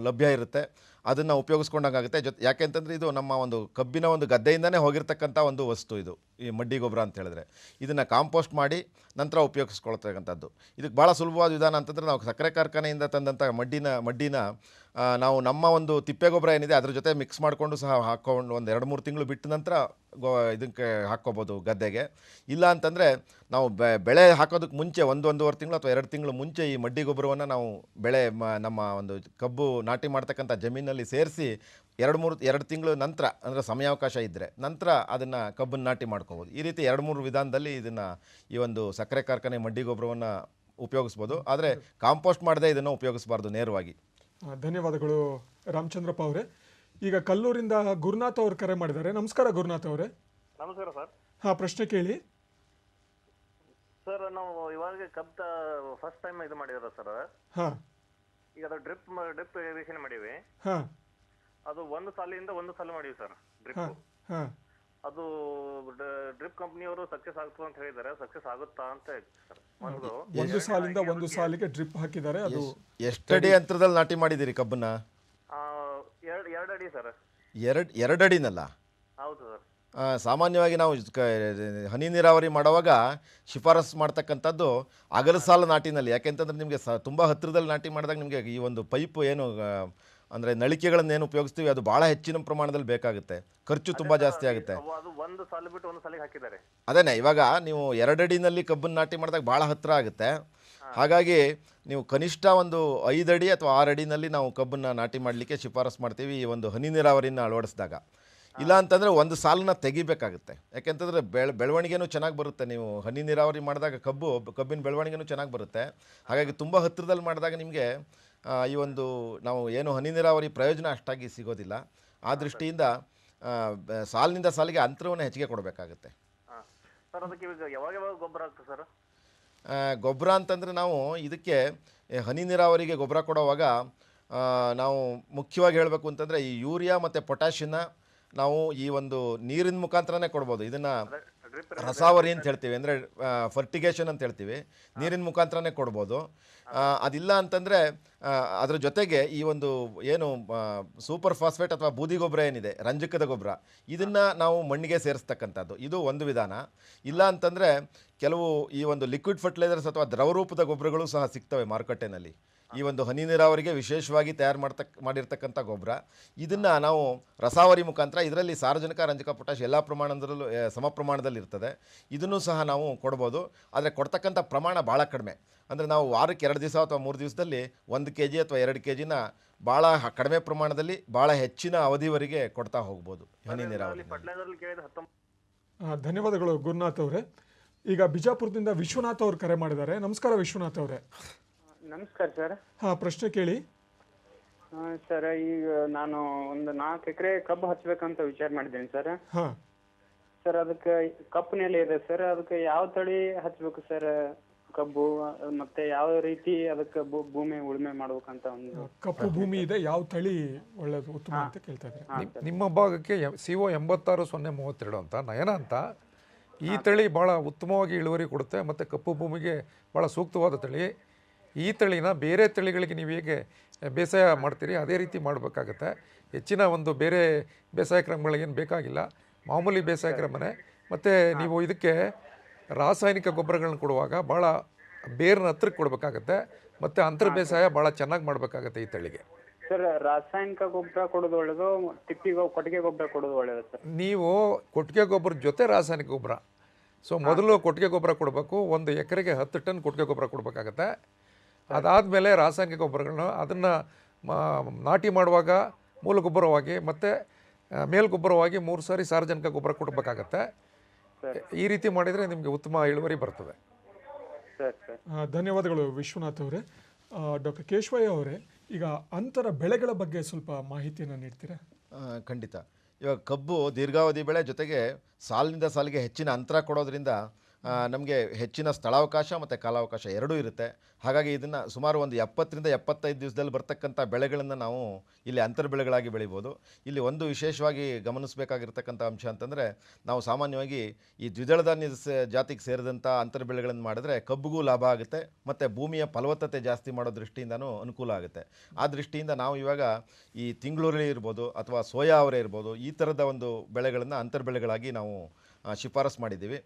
ಲಭ್ಯ ಇರುತ್ತೆ. ಅದನ್ನು ಉಪಯೋಗಿಸ್ಕೊಂಡಂಗಾಗುತ್ತೆ. ಯಾಕೆ ಅಂತಂದರೆ ಇದು ನಮ್ಮ ಒಂದು ಕಬ್ಬಿನ ಒಂದು ಗದ್ದೆಯಿಂದನೇ ಹೋಗಿರ್ತಕ್ಕಂಥ ಒಂದು ವಸ್ತು ಇದು, ಈ ಮಡ್ಡಿ ಗೊಬ್ಬರ ಅಂತ ಹೇಳಿದ್ರೆ. ಇದನ್ನು ಕಾಂಪೋಸ್ಟ್ ಮಾಡಿ ನಂತರ ಉಪಯೋಗಿಸ್ಕೊಳ್ತಕ್ಕಂಥದ್ದು. ಇದಕ್ಕೆ ಭಾಳ ಸುಲಭವಾದ ವಿಧಾನ ಅಂತಂದರೆ, ನಾವು ಸಕ್ಕರೆ ಕಾರ್ಖಾನೆಯಿಂದ ತಂದಂಥ ಮಡ್ಡಿನ ನಾವು ನಮ್ಮ ಒಂದು ತಿಪ್ಪೆ ಗೊಬ್ಬರ ಏನಿದೆ ಅದ್ರ ಜೊತೆ ಮಿಕ್ಸ್ ಮಾಡಿಕೊಂಡು ಸಹ ಹಾಕ್ಕೊಂಡು ಒಂದು 2-3 ತಿಂಗಳು ಬಿಟ್ಟ ನಂತರ ಇದಕ್ಕೆ ಹಾಕ್ಕೋಬೋದು ಗದ್ದೆಗೆ. ಇಲ್ಲ ಅಂತಂದರೆ ನಾವು ಬೆಳೆ ಹಾಕೋದಕ್ಕೆ ಮುಂಚೆ 1-1.5 ತಿಂಗಳು ಅಥವಾ 2 ತಿಂಗಳು ಮುಂಚೆ ಈ ಮಡ್ಡಿ ಗೊಬ್ಬರವನ್ನು ನಾವು ನಮ್ಮ ಒಂದು ಕಬ್ಬು ನಾಟಿ ಮಾಡ್ತಕ್ಕಂಥ ಜಮೀನಲ್ಲಿ ಸೇರಿಸಿ 2 ತಿಂಗಳು ನಂತರ, ಅಂದರೆ ಸಮಯಾವಕಾಶ ಇದ್ದರೆ ನಂತರ ಅದನ್ನು ಕಬ್ಬನ್ನು ನಾಟಿ ಮಾಡ್ಕೋಬೋದು. ಈ ರೀತಿ 2-3 ವಿಧಾನದಲ್ಲಿ ಈ ಒಂದು ಸಕ್ಕರೆ ಕಾರ್ಖಾನೆ ಮಡ್ಡಿ ಗೊಬ್ಬರವನ್ನು ಉಪಯೋಗಿಸ್ಬೋದು. ಆದರೆ ಕಾಂಪೋಸ್ಟ್ ಮಾಡದೆ ಇದನ್ನು ಉಪಯೋಗಿಸಬಾರ್ದು ನೇರವಾಗಿ. ಧನ್ಯವಾದಗಳು ರಾಮಚಂದ್ರಪ್ಪ ಅವರೇ. ಈಗ ಕಲ್ಲೂರಿಂದ ಗುರುನಾಥ್ ಅವರು ಕರೆ ಮಾಡಿದ್ದಾರೆ. ನಮಸ್ಕಾರ ಗುರುನಾಥ್ ಅವರೇ. ನಮಸ್ಕಾರ ಸರ್. ಹಾಂ, ಪ್ರಶ್ನೆ ಕೇಳಿ. ಸರ್, ನಾವು ಇವಾಗ ಕಬ್ಬ ಫಸ್ಟ್ ಟೈಮ್ ಇದು ಮಾಡಿದ್ರ ಸರ್. ಹಾಂ, ಈಗ ಅದು ಡ್ರಿಪ್ ಇರಿಗೇಷನ್ ಮಾಡೀವಿ. ಹಾಂ, ಅದು ಒಂದು ಸಾಲಿಂದ ಒಂದು ಸಾಲು ಮಾಡೀವಿ ಸರ್ ಡ್ರಿಪ್. ಹಾಂ, ಅದು ಡ್ರಿಪ್ ಕಂಪ್ನಿಯವರು ಸಕ್ಸಸ್ ಆಗ್ತದೆ ಅಂತ ಹೇಳಿದ್ದಾರೆ. ಸಕ್ಸಸ್ ಆಗುತ್ತಾ ಅಂತ ಸರ್. ಒಂದು ಸಾಲಿಂದ ಒಂದು ಸಾಲಿಗೆ ಡ್ರಿಪ್ ಹಾಕಿದ್ದಾರೆ. ಅದು ಎಷ್ಟಡಿ ಅಂತರದಲ್ಲಿ ನಾಟಿ ಮಾಡಿದ್ದೀರಿ ಕಬ್ಬನ್ನ? 2 ಅಡಿ ಸರ್. 2 ಅಡಿನಲ್ಲ? ಹೌದು ಸರ್. ಸಾಮಾನ್ಯವಾಗಿ ನಾವು ಹನಿ ನೀರಾವರಿ ಮಾಡುವಾಗ ಶಿಫಾರಸು ಮಾಡ್ತಕ್ಕಂಥದ್ದು ಅಗಲ ಸಾಲು ನಾಟಿನಲ್ಲಿ. ಯಾಕೆಂತಂದ್ರೆ ನಿಮಗೆ ತುಂಬ ಹತ್ತಿರದಲ್ಲಿ ನಾಟಿ ಮಾಡಿದಾಗ ನಿಮಗೆ ಈ ಒಂದು ಪೈಪು ಏನು ಅಂದರೆ ನಳಿಕೆಗಳನ್ನೇನು ಉಪಯೋಗಿಸ್ತೀವಿ ಅದು ಭಾಳ ಹೆಚ್ಚಿನ ಪ್ರಮಾಣದಲ್ಲಿ ಬೇಕಾಗುತ್ತೆ. ಖರ್ಚು ತುಂಬ ಜಾಸ್ತಿ ಆಗುತ್ತೆ. ಅದು ಒಂದು ಸಾಲು ಬಿಟ್ಟು ಒಂದು ಸಾಲಿಗೆ ಹಾಕಿದ್ದಾರೆ. ಅದೇನೆ, ಇವಾಗ ನೀವು 2 ಅಡಿನಲ್ಲಿ ಕಬ್ಬನ್ನು ನಾಟಿ ಮಾಡಿದಾಗ ಭಾಳ ಹತ್ತಿರ ಆಗುತ್ತೆ. ಹಾಗಾಗಿ ನೀವು ಕನಿಷ್ಠ ಒಂದು 5 ಅಡಿ ಅಥವಾ 6 ಅಡಿನಲ್ಲಿ ನಾವು ಕಬ್ಬನ್ನು ನಾಟಿ ಮಾಡಲಿಕ್ಕೆ ಶಿಫಾರಸು ಮಾಡ್ತೀವಿ ಈ ಒಂದು ಹನಿ ನೀರಾವರಿನ ಅಳವಡಿಸಿದಾಗ. ಇಲ್ಲ ಅಂತಂದರೆ ಒಂದು ಸಾಲನ್ನ ತೆಗಿಬೇಕಾಗುತ್ತೆ. ಯಾಕೆಂತಂದರೆ ಬೆಳವಣಿಗೆನೂ ಚೆನ್ನಾಗಿ ಬರುತ್ತೆ. ನೀವು ಹನಿ ನೀರಾವರಿ ಮಾಡಿದಾಗ ಕಬ್ಬಿನ ಬೆಳವಣಿಗೆನೂ ಚೆನ್ನಾಗಿ ಬರುತ್ತೆ. ಹಾಗಾಗಿ ತುಂಬ ಹತ್ತಿರದಲ್ಲಿ ಮಾಡಿದಾಗ ನಿಮಗೆ ಈ ಒಂದು ನಾವು ಏನು ಹನಿ ನೀರಾವರಿ ಪ್ರಯೋಜನ ಅಷ್ಟಾಗಿ ಸಿಗೋದಿಲ್ಲ. ಆ ದೃಷ್ಟಿಯಿಂದ ಸಾಲಿನಿಂದ ಸಾಲಿಗೆ ಅಂತರವನ್ನು ಹೆಚ್ಚಿಗೆ ಕೊಡಬೇಕಾಗುತ್ತೆ. ಸರ್, ಅದಕ್ಕೆ ಯಾವಾಗ ಗೊಬ್ಬರ ಆಗ್ತದೆ ಸರ್? ಗೊಬ್ಬರ ಅಂತಂದರೆ ನಾವು ಇದಕ್ಕೆ ಹನಿ ನೀರಾವರಿಗೆ ಗೊಬ್ಬರ ಕೊಡುವಾಗ ನಾವು ಮುಖ್ಯವಾಗಿ ಹೇಳಬೇಕು ಅಂತಂದರೆ ಈ ಯೂರಿಯಾ ಮತ್ತು ಪೊಟ್ಯಾಷಿಯನ್ನ ನಾವು ಈ ಒಂದು ನೀರಿನ ಮುಖಾಂತರನೇ ಕೊಡ್ಬೋದು. ಇದನ್ನು ರಸಾವರಿ ಅಂತ ಹೇಳ್ತೀವಿ, ಅಂದರೆ ಫರ್ಟಿಗೇಷನ್ ಅಂತ ಹೇಳ್ತೀವಿ. ನೀರಿನ ಮುಖಾಂತರನೇ ಕೊಡ್ಬೋದು. ಅದಿಲ್ಲ ಅಂತಂದರೆ ಅದ್ರ ಜೊತೆಗೆ ಈ ಒಂದು ಏನು ಸೂಪರ್ ಫಾಸ್ಫೇಟ್ ಅಥವಾ ಬೂದಿ ಗೊಬ್ಬರ ಏನಿದೆ, ರಂಜಕದ ಗೊಬ್ಬರ, ಇದನ್ನು ನಾವು ಮಣ್ಣಿಗೆ ಸೇರಿಸ್ತಕ್ಕಂಥದ್ದು, ಇದು ಒಂದು ವಿಧಾನ. ಇಲ್ಲ ಅಂತಂದರೆ ಕೆಲವು ಈ ಒಂದು ಲಿಕ್ವಿಡ್ ಫರ್ಟಿಲೈಸರ್ಸ್ ಅಥವಾ ದ್ರವರೂಪದ ಗೊಬ್ಬರಗಳು ಸಹ ಸಿಗ್ತವೆ ಮಾರುಕಟ್ಟೆನಲ್ಲಿ. ಈ ಒಂದು ಹನಿ ನೀರಾವರಿಗೆ ವಿಶೇಷವಾಗಿ ಮಾಡಿರ್ತಕ್ಕಂಥ ಗೊಬ್ಬರ, ಇದನ್ನು ನಾವು ರಸಾವರಿ ಮುಖಾಂತರ, ಇದರಲ್ಲಿ ಸಾರಜನಕ, ರಂಜಕ, ಪೊಟ್ಯಾಷ್ ಎಲ್ಲ ಪ್ರಮಾಣದಲ್ಲೂ ಸಮ ಪ್ರಮಾಣದಲ್ಲಿ ಇರ್ತದೆ. ಇದನ್ನು ಸಹ ನಾವು ಕೊಡ್ಬೋದು. ಆದರೆ ಕೊಡ್ತಕ್ಕಂಥ ಪ್ರಮಾಣ ಭಾಳ ಕಡಿಮೆ. ಅಂದರೆ ನಾವು ವಾರಕ್ಕೆ 2 ದಿವಸ ಅಥವಾ 3 ದಿವಸದಲ್ಲಿ 1 kg ಅಥವಾ 2 kgನ ಭಾಳ ಕಡಿಮೆ ಪ್ರಮಾಣದಲ್ಲಿ ಭಾಳ ಹೆಚ್ಚಿನ ಅವಧಿವರೆಗೆ ಕೊಡ್ತಾ ಹೋಗ್ಬೋದು ಹನಿ ನೀರಾವರಿ. ಧನ್ಯವಾದಗಳು ಗುರುನಾಥ್ ಅವರೇ. ಈಗ ಬಿಜಾಪುರದಿಂದ ವಿಶ್ವನಾಥ್ ಅವರು ಕರೆ ಮಾಡಿದ್ದಾರೆ. ನಮಸ್ಕಾರ ವಿಶ್ವನಾಥ್ ಅವರೇ. ನಮಸ್ಕಾರ ಸರ್. ಹಾಂ, ಪ್ರಶ್ನೆ ಕೇಳಿ. ಸರ್, ಈಗ ನಾನು ಒಂದು 4 ಎಕರೆ ಕಬ್ಬು ಹಚ್ಬೇಕಂತ ವಿಚಾರ ಮಾಡಿದ್ದೇನೆ ಸರ್. ಹಾಂ ಸರ್, ಅದಕ್ಕೆ ಕಪ್ಪು ನೆಲೆ ಇದೆ ಸರ್. ಅದಕ್ಕೆ ಯಾವ ತಳಿ ಹಚ್ಬೇಕು ಸರ್ ಕಬ್ಬು? ಮತ್ತೆ ಯಾವ ರೀತಿ ಅದಕ್ಕೆ ಭೂಮಿ ಉಳುಮೆ ಮಾಡ್ಬೇಕಂತ ಒಂದು ಕಪ್ಪು ಭೂಮಿ ಇದೆ, ಯಾವ ತಳಿ ಒಳ್ಳೆಯದು ಉತ್ತಮ ಅಂತ ಕೇಳ್ತಾ ಇದ್ದಾರೆ. ನಿಮ್ಮ ಭಾಗಕ್ಕೆ CO 86-032 ಅಂತ ನಯನ ಅಂತ ಈ ತಳಿ ಭಾಳ ಉತ್ತಮವಾಗಿ ಇಳುವರಿ ಕೊಡುತ್ತೆ ಮತ್ತು ಕಪ್ಪು ಭೂಮಿಗೆ ಭಾಳ ಸೂಕ್ತವಾದ ತಳಿ. ಈ ತಳಿನ ಬೇರೆ ತಳಿಗಳಿಗೆ ನೀವು ಹೇಗೆ ಬೇಸಾಯ ಮಾಡ್ತೀರಿ ಅದೇ ರೀತಿ ಮಾಡಬೇಕಾಗತ್ತೆ. ಹೆಚ್ಚಿನ ಒಂದು ಬೇರೆ ಬೇಸಾಯ ಕ್ರಮಗಳಿಗೇನು ಬೇಕಾಗಿಲ್ಲ. ಮಾಮೂಲಿ ಬೇಸಾಯ ಕ್ರಮನೇ ಮತ್ತು ನೀವು ಇದಕ್ಕೆ ರಾಸಾಯನಿಕ ಗೊಬ್ಬರಗಳನ್ನ ಕೊಡುವಾಗ ಭಾಳ ಬೇರಿನ ಹತ್ರಕ್ಕೆ ಕೊಡಬೇಕಾಗತ್ತೆ, ಮತ್ತು ಅಂತರ ಬೇಸಾಯ ಭಾಳ ಚೆನ್ನಾಗಿ ಮಾಡಬೇಕಾಗತ್ತೆ ಈ ತಳಿಗೆ. ಸರ್ ರಾಸಾಯನಿಕ ಗೊಬ್ಬರ ಕೊಡೋದು ಒಳ್ಳೇದು, ಕೊಟ್ಟಿಗೆ ಗೊಬ್ಬರ ಕೊಡೋದು ಒಳ್ಳೇದು ಸರ್? ನೀವು ಕೊಟ್ಟಿಗೆ ಗೊಬ್ಬರದ ಜೊತೆ ರಾಸಾಯನಿಕ ಗೊಬ್ಬರ, ಸೊ ಮೊದಲು ಕೊಟ್ಟಿಗೆ ಗೊಬ್ಬರ ಕೊಡಬೇಕು. 1 ಎಕರೆಗೆ 10 ಟನ್ ಕೊಟ್ಟಿಗೆ ಗೊಬ್ಬರ ಕೊಡಬೇಕಾಗತ್ತೆ. ಅದಾದಮೇಲೆ ರಾಸಾಯನಿಕ ಗೊಬ್ಬರಗಳನ್ನ ಅದನ್ನು ನಾಟಿ ಮಾಡುವಾಗ ಮೂಲ ಗೊಬ್ಬರವಾಗಿ ಮತ್ತು ಮೇಲ್ಗೊಬ್ಬರವಾಗಿ 3 ಸಾರಿ ಸಾರ್ವಜನಿಕ ಗೊಬ್ಬರ ಕೊಡಬೇಕಾಗತ್ತೆ. ಈ ರೀತಿ ಮಾಡಿದರೆ ನಿಮಗೆ ಉತ್ತಮ ಇಳುವರಿ ಬರ್ತದೆ. ಧನ್ಯವಾದಗಳು ವಿಶ್ವನಾಥ್ ಅವರೇ. ಡಾಕ್ಟರ್ ಕೇಶವಯ್ಯ ಅವರೇ, ಈಗ ಅಂತರ ಬೆಳೆಗಳ ಬಗ್ಗೆ ಸ್ವಲ್ಪ ಮಾಹಿತಿಯನ್ನು ನೀಡ್ತೀರಾ? ಖಂಡಿತ. ಇವಾಗ ಕಬ್ಬು ದೀರ್ಘಾವಧಿ ಬೆಳೆ, ಜೊತೆಗೆ ಸಾಲಿನಿಂದ ಸಾಲಿಗೆ ಹೆಚ್ಚಿನ ಅಂತರ ಕೊಡೋದ್ರಿಂದ ನಮಗೆ ಹೆಚ್ಚಿನ ಸ್ಥಳಾವಕಾಶ ಮತ್ತು ಕಾಲಾವಕಾಶ ಎರಡೂ ಇರುತ್ತೆ. ಹಾಗಾಗಿ ಇದನ್ನು ಸುಮಾರು ಒಂದು 70ರಿಂದ 75 ದಿವಸದಲ್ಲಿ ಬರ್ತಕ್ಕಂಥ ಬೆಳೆಗಳನ್ನು ನಾವು ಇಲ್ಲಿ ಅಂತರ ಬೆಳೆಗಳಾಗಿ ಬೆಳಿಬೋದು. ಇಲ್ಲಿ ಒಂದು ವಿಶೇಷವಾಗಿ ಗಮನಿಸಬೇಕಾಗಿರ್ತಕ್ಕಂಥ ಅಂಶ ಅಂತಂದರೆ, ನಾವು ಸಾಮಾನ್ಯವಾಗಿ ಈ ದ್ವಿದಳ ಧಾನ್ಯ ಜಾತಿಗೆ ಸೇರಿದಂಥ ಅಂತರ ಬೆಳೆಗಳನ್ನು ಮಾಡಿದ್ರೆ ಕಬ್ಬಿಗೂ ಲಾಭ ಆಗುತ್ತೆ ಮತ್ತು ಭೂಮಿಯ ಫಲವತ್ತತೆ ಜಾಸ್ತಿ ಮಾಡೋ ದೃಷ್ಟಿಯಿಂದನೂ ಅನುಕೂಲ ಆಗುತ್ತೆ. ಆ ದೃಷ್ಟಿಯಿಂದ ನಾವು ಇವಾಗ ಈ ತಿಂಗ್ಳುರುಳಿ ಇರ್ಬೋದು ಅಥವಾ ಸೋಯಾ ಅವರೆ ಇರ್ಬೋದು, ಈ ಥರದ ಒಂದು ಬೆಳೆಗಳನ್ನು ಅಂತರ ಬೆಳೆಗಳಾಗಿ ನಾವು ಶಿಫಾರಸು ಮಾಡಿದ್ದೀವಿ.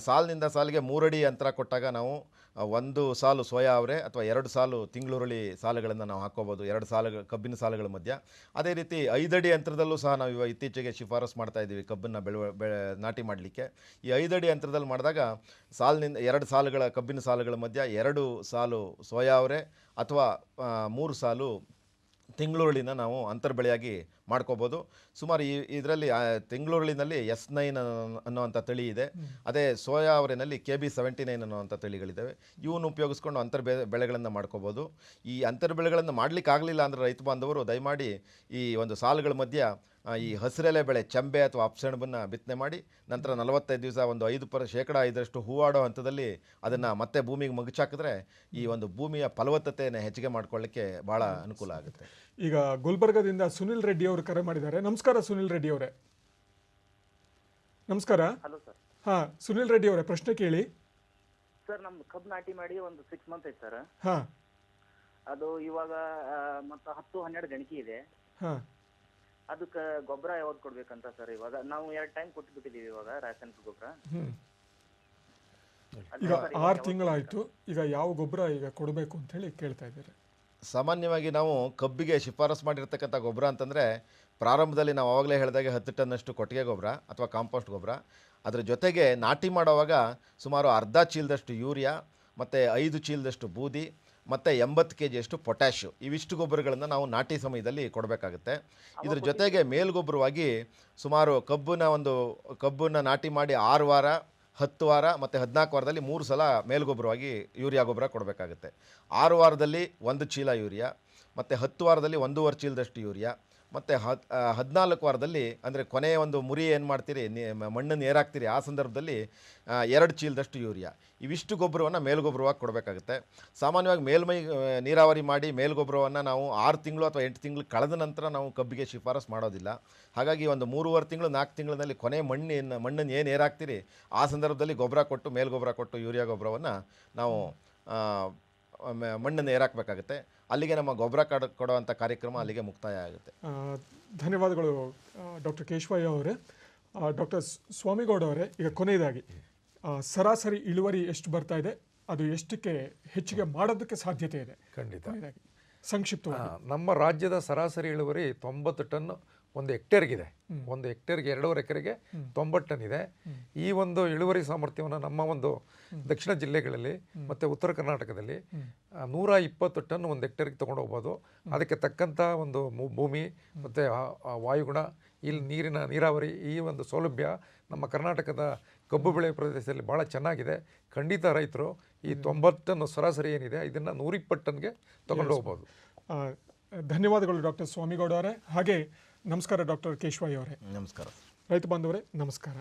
ಸಾಲಿನಿಂದ ಸಾಲಿಗೆ 3 ಅಡಿ ಅಂತರ ಕೊಟ್ಟಾಗ ನಾವು 1 ಸಾಲು ಸೋಯಾ ಅವರೆ ಅಥವಾ 2 ಸಾಲು ತಿಂಗ್ಳುರುಳಿ ಸಾಲುಗಳನ್ನು ನಾವು ಹಾಕ್ಕೋಬೋದು, 2 ಸಾಲುಗಳು ಕಬ್ಬಿನ ಸಾಲುಗಳ ಮಧ್ಯ. ಅದೇ ರೀತಿ 5 ಅಡಿ ಅಂತರದಲ್ಲೂ ಸಹ ನಾವು ಇವಾಗ ಇತ್ತೀಚೆಗೆ ಶಿಫಾರಸು ಮಾಡ್ತಾ ಇದ್ದೀವಿ ಕಬ್ಬನ್ನು ನಾಟಿ ಮಾಡಲಿಕ್ಕೆ. ಈ 5 ಅಡಿ ಅಂತರದಲ್ಲಿ ಮಾಡಿದಾಗ ಸಾಲಿನಿಂದ 2 ಸಾಲುಗಳ ಕಬ್ಬಿನ ಸಾಲುಗಳ ಮಧ್ಯ 2 ಸಾಲು ಸೋಯಾ ಅವರೆ ಅಥವಾ 3 ಸಾಲು ತಿಂಗ್ಳುರುಳಿನ ನಾವು ಅಂತರ್ಬೆಳೆಯಾಗಿ ಮಾಡ್ಕೋಬೋದು. ಸುಮಾರು ಇದರಲ್ಲಿ ತಿಂಗ್ಳುರುಳಿನಲ್ಲಿ S9 ಅನ್ನುವಂಥ ತಳಿ ಇದೆ. ಅದೇ ಸೋಯಾ ಅವರೆನಲ್ಲಿ KB79 ಅನ್ನುವಂಥ ತಳಿಗಳಿದ್ದಾವೆ. ಇವನ್ನು ಉಪಯೋಗಿಸ್ಕೊಂಡು ಬೆಳೆಗಳನ್ನು ಮಾಡ್ಕೋಬೋದು. ಈ ಬೆಳೆಗಳನ್ನು ಮಾಡಲಿಕ್ಕೆ ಆಗಲಿಲ್ಲ ಅಂದರೆ ರೈತ ಬಾಂಧವರು ದಯಮಾಡಿ ಈ ಒಂದು ಸಾಲುಗಳ ಮಧ್ಯ ಈ ಹಸಿರೆಲೆ ಬೆಳೆ ಚೆಂಬೆ ಅಥವಾ ಅಪ್ಸೆಣಬನ್ನು ಬಿತ್ತನೆ ಮಾಡಿ ನಂತರ 45 ದಿವಸ ಒಂದು 5% ಹೂವಾಡೋ ಹಂತದಲ್ಲಿ ಅದನ್ನು ಮತ್ತೆ ಭೂಮಿಗೆ ಮಗುಚಾಕಿದ್ರೆ ಈ ಒಂದು ಭೂಮಿಯ ಫಲವತ್ತತೆಯನ್ನು ಹೆಚ್ಚಿಗೆ ಮಾಡ್ಕೊಳ್ಳಿಕ್ಕೆ ಭಾಳ ಅನುಕೂಲ ಆಗುತ್ತೆ. ಈಗ ಗುಲ್ಬರ್ಗದಿಂದ ಸುನಿಲ್ ರೆಡ್ಡಿ ಅವರು ಕರೆ ಮಾಡಿದ್ದಾರೆ. ನಮಸ್ಕಾರ ಸುನಿಲ್ ರೆಡ್ಡಿ ಅವರೇ. ನಮಸ್ಕಾರ. Hello sir. ಹಾಂ ಸುನಿಲ್ ರೆಡ್ಡಿ ಅವರೇ, ಪ್ರಶ್ನೆ ಕೇಳಿ. ಸರ್ ನಮ್ದು ಕಬ್ಬು ನಾಟಿ ಮಾಡಿ ಒಂದು 6 ಮಂತ್ ಐತೆ ಸರ್. ಹಾಂ. ಅದು ಇವಾಗ ಮತ್ತು 10-12 ಗಣಿಕೆ ಇದೆ. ಹಾಂ. ಅದಕ್ಕೆ ಗೊಬ್ಬರ ಯಾವ್ದು ಕೊಡ್ಬೇಕಂತ ಸರ್? ಇವಾಗ ನಾವು 2 ಟೈಮ್ ಕೊಟ್ಬಿಟ್ಟಿದ್ದೀವಿ ಇವಾಗ ರಾಸಾಯನಿಕ ಗೊಬ್ಬರ. ಈಗ 6 ತಿಂಗಳಾಯಿತು, ಈಗ ಯಾವ ಗೊಬ್ಬರ ಈಗ ಕೊಡಬೇಕು ಅಂತ ಹೇಳಿ ಕೇಳ್ತಾ ಇದ್ದಾರೆ. ಸಾಮಾನ್ಯವಾಗಿ ನಾವು ಕಬ್ಬಿಗೆ ಶಿಫಾರಸು ಮಾಡಿರ್ತಕ್ಕಂಥ ಗೊಬ್ಬರ ಅಂತಂದರೆ, ಪ್ರಾರಂಭದಲ್ಲಿ ನಾವು ಆವಾಗಲೇ ಹೇಳಿದಾಗೆ 10 ಟನ್ನಷ್ಟು ಕೊಟ್ಟಿಗೆ ಗೊಬ್ಬರ ಅಥವಾ ಕಾಂಪೋಸ್ಟ್ ಗೊಬ್ಬರ, ಅದರ ಜೊತೆಗೆ ನಾಟಿ ಮಾಡುವಾಗ ಸುಮಾರು ಅರ್ಧ ಚೀಲದಷ್ಟು ಯೂರಿಯಾ ಮತ್ತು 5 ಚೀಲದಷ್ಟು ಬೂದಿ ಮತ್ತು 80 kg ಪೊಟ್ಯಾಶು, ಇವಿಷ್ಟು ಗೊಬ್ಬರಗಳನ್ನು ನಾವು ನಾಟಿ ಸಮಯದಲ್ಲಿ ಕೊಡಬೇಕಾಗುತ್ತೆ. ಇದ್ರ ಜೊತೆಗೆ ಮೇಲ್ಗೊಬ್ಬರವಾಗಿ ಸುಮಾರು ಕಬ್ಬನ್ನು ನಾಟಿ ಮಾಡಿ 6 ವಾರ, 10 ವಾರ ಮತ್ತು 14 ವಾರದಲ್ಲಿ 3 ಸಲ ಮೇಲ್ಗೊಬ್ಬರವಾಗಿ ಯೂರಿಯಾ ಗೊಬ್ಬರ ಕೊಡಬೇಕಾಗುತ್ತೆ. 6 ವಾರದಲ್ಲಿ 1 ಚೀಲ ಯೂರಿಯಾ ಮತ್ತು 10 ವಾರದಲ್ಲಿ 1.5 ಚೀಲದಷ್ಟು ಯೂರಿಯಾ ಮತ್ತು 14 ವಾರದಲ್ಲಿ, ಅಂದರೆ ಕೊನೆಯ ಒಂದು ಮುರಿ ಏನು ಮಾಡ್ತೀರಿ, ಮಣ್ಣನ್ನು ಏರಾಕ್ತೀರಿ, ಆ ಸಂದರ್ಭದಲ್ಲಿ 2 ಚೀಲದಷ್ಟು ಯೂರಿಯಾ, ಇವಿಷ್ಟು ಗೊಬ್ಬರವನ್ನು ಮೇಲ್ಗೊಬ್ಬರವಾಗಿ ಕೊಡಬೇಕಾಗುತ್ತೆ. ಸಾಮಾನ್ಯವಾಗಿ ಮೇಲ್ಮೈ ನೀರಾವರಿ ಮಾಡಿ ಮೇಲ್ಗೊಬ್ಬರವನ್ನು ನಾವು 6 ತಿಂಗಳು ಅಥವಾ 8 ತಿಂಗಳು ಕಳೆದ ನಂತರ ನಾವು ಕಬ್ಬಿಗೆ ಶಿಫಾರಸು ಮಾಡೋದಿಲ್ಲ. ಹಾಗಾಗಿ ಒಂದು 3.5 ತಿಂಗಳು 4 ತಿಂಗಳಿನಲ್ಲಿ ಕೊನೆ ಮಣ್ಣನ್ನು ಏನು ಏರಾಕ್ತೀರಿ ಆ ಸಂದರ್ಭದಲ್ಲಿ ಗೊಬ್ಬರ ಕೊಟ್ಟು ಮೇಲ್ಗೊಬ್ಬರ ಕೊಟ್ಟು ಯೂರಿಯಾ ಗೊಬ್ಬರವನ್ನು ನಾವು ಮಣ್ಣನ್ನು ಏರಾಕಬೇಕಾಗುತ್ತೆ. ಅಲ್ಲಿಗೆ ನಮ್ಮ ಗೊಬ್ಬರ ಕೊಡುವಂಥ ಕಾರ್ಯಕ್ರಮ ಅಲ್ಲಿಗೆ ಮುಕ್ತಾಯ ಆಗುತ್ತೆ. ಧನ್ಯವಾದಗಳು ಡಾಕ್ಟರ್ ಕೇಶವಯ್ಯ ಅವರೇ. ಡಾಕ್ಟರ್ ಸ್ವಾಮಿಗೌಡ ಅವರೇ, ಈಗ ಕೊನೆಯದಾಗಿ ಸರಾಸರಿ ಇಳುವರಿ ಎಷ್ಟು ಬರ್ತಾ ಇದೆ, ಅದು ಎಷ್ಟಕ್ಕೆ ಹೆಚ್ಚಿಗೆ ಮಾಡೋದಕ್ಕೆ ಸಾಧ್ಯತೆ ಇದೆ? ಖಂಡಿತ ಸಂಕ್ಷಿಪ್ತವಾಗಿ. ನಮ್ಮ ರಾಜ್ಯದ ಸರಾಸರಿ ಇಳುವರಿ 90 ಟನ್ 1 ಹೆಕ್ಟೇರ್ಗಿದೆ. 1 ಹೆಕ್ಟೇರ್ಗೆ 2.5 ಎಕರೆಗೆ 90 ಟನ್ ಇದೆ. ಈ ಒಂದು ಇಳುವರಿ ಸಾಮರ್ಥ್ಯವನ್ನು ನಮ್ಮ ಒಂದು ದಕ್ಷಿಣ ಜಿಲ್ಲೆಗಳಲ್ಲಿ ಮತ್ತು ಉತ್ತರ ಕರ್ನಾಟಕದಲ್ಲಿ 120 ಟನ್ 1 ಹೆಕ್ಟೇರ್ಗೆ ತೊಗೊಂಡು ಹೋಗ್ಬೋದು. ಅದಕ್ಕೆ ತಕ್ಕಂಥ ಒಂದು ಭೂಮಿ ಮತ್ತು ವಾಯುಗುಣ, ಇಲ್ಲಿ ನೀರಾವರಿ, ಈ ಒಂದು ಸೌಲಭ್ಯ ನಮ್ಮ ಕರ್ನಾಟಕದ ಕಬ್ಬು ಬೆಳೆ ಪ್ರದೇಶದಲ್ಲಿ ಭಾಳ ಚೆನ್ನಾಗಿದೆ. ಖಂಡಿತ ರೈತರು ಈ 90 ಟನ್ ಸರಾಸರಿ ಏನಿದೆ ಇದನ್ನು 120 ಟನ್ಗೆ ತೊಗೊಂಡು ಹೋಗ್ಬೋದು. ಧನ್ಯವಾದಗಳು ಡಾಕ್ಟರ್ ಸ್ವಾಮಿಗೌಡ ಅವರೇ. ಹಾಗೆ ನಮಸ್ಕಾರ ಡಾಕ್ಟರ್ ಕೇಶವಯ್ಯ ಅವರೇ. ನಮಸ್ಕಾರ. ರೈತ ಬಾಂಧವರೇ ನಮಸ್ಕಾರ.